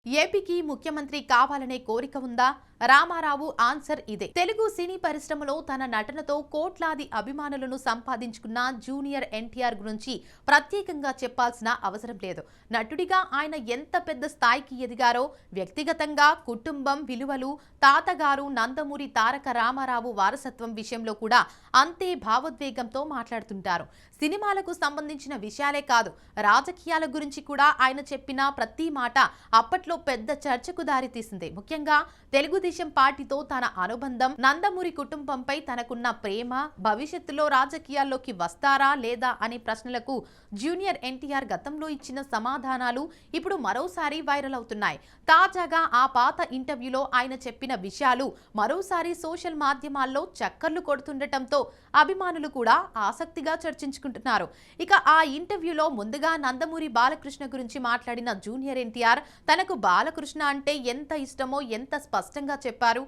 ఏపీకి ముఖ్యమంత్రి కావాలనే కోరిక ఉందా? రామారావు ఆన్సర్ ఇదే. తెలుగు సినీ పరిశ్రమలో తన నటనతో కోట్లాది అభిమానులను సంపాదించుకున్న జూనియర్ ఎన్టీఆర్ గురించి ప్రత్యేకంగా చెప్పాల్సిన అవసరం లేదు. నటుడిగా ఆయన ఎంత పెద్ద స్థాయికి ఎదిగారో, వ్యక్తిగతంగా కుటుంబం విలువలు, తాతగారు నందమూరి తారక రామారావు వారసత్వం విషయంలో కూడా అంతే భావోద్వేగంతో మాట్లాడుతుంటారు. సినిమాలకు సంబంధించిన విషయాలే కాదు, రాజకీయాల గురించి కూడా ఆయన చెప్పిన ప్రతి మాట అప్పట్లో పెద్ద చర్చకు దారితీసింది. ముఖ్యంగా తెలుగుదేశం పార్టీతో తన అనుబంధం, నందమూరి కుటుంబంపై తనకున్న ప్రేమ, భవిష్యత్తులో రాజకీయాల్లోకి వస్తారా లేదా అనే ప్రశ్నలకు జూనియర్ ఎన్టీఆర్ గతంలో ఇచ్చిన సమాధానాలు ఇప్పుడు మరోసారి వైరల్ అవుతున్నాయి. తాజాగా ఆ పాత ఇంటర్వ్యూలో ఆయన చెప్పిన విషయాలు మరోసారి సోషల్ మాధ్యమాల్లో చక్కర్లు కొడుతుండటంతో అభిమానులు కూడా ఆసక్తిగా చర్చించుకుంటున్నారు. ఇక ఆ ఇంటర్వ్యూలో ముందుగా నందమూరి బాలకృష్ణ గురించి మాట్లాడిన జూనియర్ ఎన్టీఆర్ తనకు బాలకృష్ణ అంటే ఎంత ఇష్టమో ఎంత స్పష్టంగా చెప్పారు.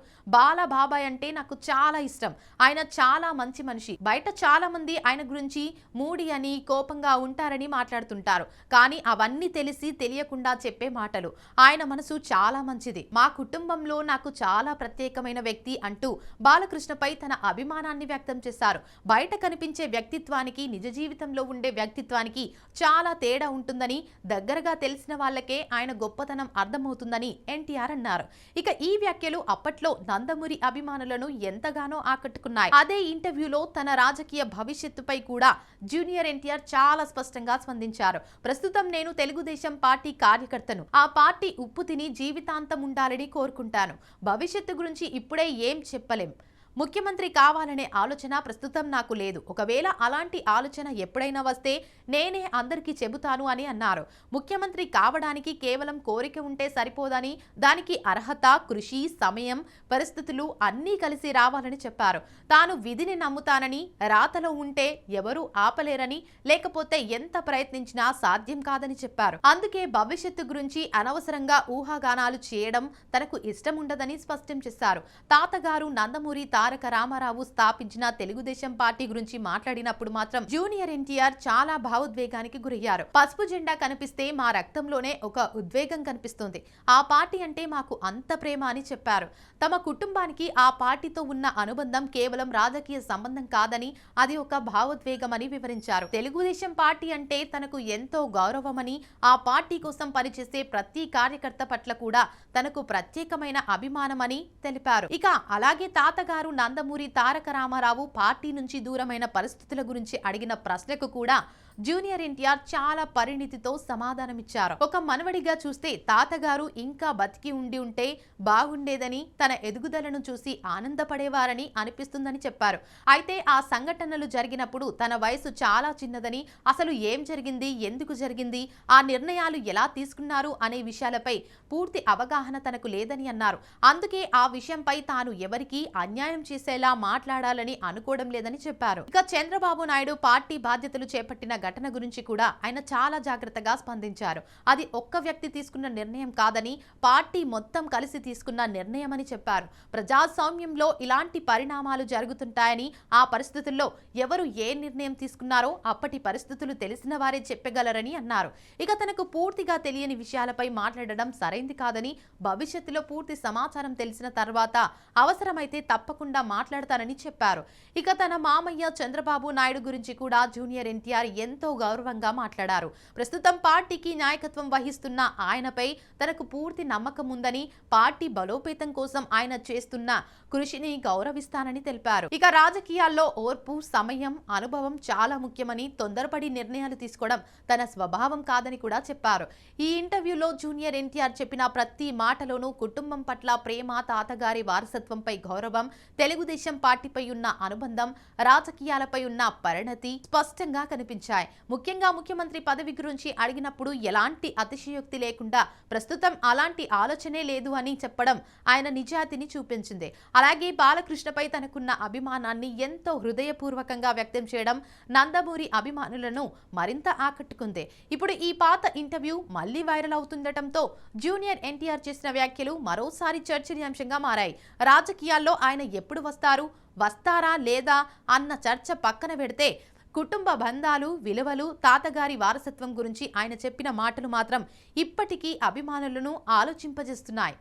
బాబాయ్ అంటే నాకు చాలా ఇష్టం, ఆయన చాలా మంచి మనిషి. బయట చాలా మంది ఆయన గురించి మూడి అని, కోపంగా ఉంటారని మాట్లాడుతుంటారు. కానీ అవన్నీ తెలిసి తెలియకుండా చెప్పే మాటలు. ఆయన మనసు చాలా మంచిది, మా కుటుంబంలో నాకు చాలా ప్రత్యేకమైన వ్యక్తి అంటూ బాలకృష్ణపై తన అభిమానాన్ని వ్యక్తం చేశారు. బయట కనిపించే వ్యక్తిత్వానికి, నిజ జీవితంలో ఉండే వ్యక్తిత్వానికి చాలా తేడా ఉంటుందని, దగ్గరగా తెలిసిన వాళ్ళకే ఆయన గొప్పతనం అర్థమవుతుందని ఎన్టీఆర్ అన్నారు. ఇక ఈ వ్యాఖ్యలు అప్పట్లో నందమూరి అభిమానులను ఎంతగానో ఆకట్టుకున్నాయి. అదే ఇంటర్వ్యూలో తన రాజకీయ భవిష్యత్తుపై కూడా జూనియర్ ఎన్టీఆర్ చాలా స్పష్టంగా స్పందించారు. ప్రస్తుతం నేను తెలుగుదేశం పార్టీ కార్యకర్తను, ఆ పార్టీ ఉప్పు తిని జీవితాంతం ఉండాలని కోరుకుంటాను. భవిష్యత్తు గురించి ఇప్పుడే ఏం చెప్పలేం. ముఖ్యమంత్రి కావాలనే ఆలోచన ప్రస్తుతం నాకు లేదు. ఒకవేళ అలాంటి ఆలోచన ఎప్పుడైనా వస్తే నేనే అందరికీ చెబుతాను అని అన్నారు. ముఖ్యమంత్రి కావడానికి కేవలం కోరిక ఉంటే సరిపోదని, దానికి అర్హత, కృషి, సమయం, పరిస్థితులు అన్నీ కలిసి రావాలని చెప్పారు. తాను విధిని నమ్ముతానని, రాతలో ఉంటే ఎవరూ ఆపలేరని, లేకపోతే ఎంత ప్రయత్నించినా సాధ్యం కాదని చెప్పారు. అందుకే భవిష్యత్తు గురించి అనవసరంగా ఊహాగానాలు చేయడం తనకు ఇష్టం ఉండదని స్పష్టం చేశారు. తాతగారు నందమూరి తారక రామారావు స్థాపించిన తెలుగుదేశం పార్టీ గురించి మాట్లాడినప్పుడు మాత్రం జూనియర్ ఎన్టీఆర్ చాలా భావోద్వేగానికి గురయ్యారు. పసుపు జెండా కనిపిస్తే మా రక్తంలోనే ఒక ఉద్వేగం కనిపిస్తుంది. ఆ పార్టీ అంటే మాకు అంత ప్రేమ అని చెప్పారు. తమ కుటుంబానికి ఆ పార్టీతో ఉన్న అనుబంధం కేవలం రాజకీయ సంబంధం కాదని, అది ఒక భావోద్వేగమని వివరించారు. తెలుగుదేశం పార్టీ అంటే తనకు ఎంతో గౌరవమని, ఆ పార్టీ కోసం పనిచేసే ప్రతి కార్యకర్త పట్ల కూడా తనకు ప్రత్యేకమైన అభిమానమని తెలిపారు. ఇక అలాగే తాతగారు నందమూరి తారక రామారావు పార్టీ నుంచి దూరమైన పరిస్థితుల గురించి అడిగిన ప్రశ్నకు కూడా జూనియర్ ఎన్టీఆర్ చాలా పరిణితితో సమాధానమిచ్చారు. ఒక మనవడిగా చూస్తే తాతగారు ఇంకా బతికి ఉంటే బాగుండేదని, తన ఎదుగుదలను చూసి ఆనందపడేవారని అనిపిస్తుందని చెప్పారు. అయితే ఆ సంఘటనలు జరిగినప్పుడు తన వయసు చాలా చిన్నదని, అసలు ఏం జరిగింది, ఎందుకు జరిగింది, ఆ నిర్ణయాలు ఎలా తీసుకున్నారు అనే విషయాలపై పూర్తి అవగాహన తనకు లేదని అన్నారు. అందుకే ఆ విషయంపై తాను ఎవరికీ అన్యాయం చేసేలా మాట్లాడాలని అనుకోవడం లేదని చెప్పారు. ఇక చంద్రబాబు నాయుడు పార్టీ బాధ్యతలు చేపట్టిన ఘటన గురించి కూడా ఆయన చాలా జాగ్రత్తగా స్పందించారు. అది ఒక్క వ్యక్తి తీసుకున్న నిర్ణయం కాదని, పార్టీ మొత్తం కలిసి తీసుకున్న నిర్ణయం అని చెప్పారు. ప్రజాస్వామ్యంలో ఇలాంటి పరిణామాలు జరుగుతుంటాయని, ఆ పరిస్థితుల్లో ఎవరు ఏ నిర్ణయం తీసుకున్నారో అప్పటి పరిస్థితులు తెలిసిన వారే చెప్పగలరని అన్నారు. ఇక తనకు పూర్తిగా తెలియని విషయాలపై మాట్లాడడం సరైంది కాదని, భవిష్యత్తులో పూర్తి సమాచారం తెలిసిన తర్వాత అవసరమైతే తప్పకుండా మాట్లాడతానని చెప్పారు. ఇక తన మామయ్య చంద్రబాబు నాయుడు గురించి కూడా జూనియర్ ఎన్టీఆర్ ఎంతో గౌరవంగా మాట్లాడారు. ప్రస్తుతం పార్టీకి నాయకత్వం వహిస్తున్న ఆయనపై తనకు పూర్తి నమ్మకం ఉందని, పార్టీ బలోపేతం కోసం ఆయన చేస్తున్న కృషిని గౌరవిస్తానని తెలిపారు. ఇక రాజకీయాల్లో ఓర్పు, సమయం, అనుభవం చాలా ముఖ్యమని, తొందరపడి నిర్ణయాలు తీసుకోవడం తన స్వభావం కాదని కూడా చెప్పారు. ఈ ఇంటర్వ్యూలో జూనియర్ ఎన్టీఆర్ చెప్పిన ప్రతి మాటలోనూ కుటుంబం పట్ల ప్రేమ, తాతగారి వారసత్వంపై గౌరవం, తెలుగుదేశం పార్టీపై ఉన్న అనుబంధం, రాజకీయాలపై ఉన్న పరిణతి స్పష్టంగా కనిపించాయి. ముఖ్యంగా ముఖ్యమంత్రి పదవి గురించి అడిగినప్పుడు ఎలాంటి అతిశయోక్తి లేకుండా ప్రస్తుతం అలాంటి ఆలోచనే లేదు అని చెప్పడం ఆయన నిజాయితీని చూపించింది. అలాగే బాలకృష్ణపై తనకున్న అభిమానాన్ని ఎంతో హృదయపూర్వకంగా వ్యక్తం చేయడం నందమూరి అభిమానులను మరింత ఆకట్టుకుంది. ఇప్పుడు ఈ పాత ఇంటర్వ్యూ మళ్లీ వైరల్ అవుతుండటంతో జూనియర్ ఎన్టీఆర్ చేసిన వ్యాఖ్యలు మరోసారి చర్చనీయాంశంగా మారాయి. రాజకీయాల్లో ఆయన ఎప్పుడు వస్తారా లేదా అన్న చర్చ పక్కన పెడితే కుటుంబ బంధాలు, విలువలు, తాతగారి వారసత్వం గురించి ఆయన చెప్పిన మాటలు మాత్రం ఇప్పటికీ అభిమానులను ఆలోచింపజేస్తున్నాయి.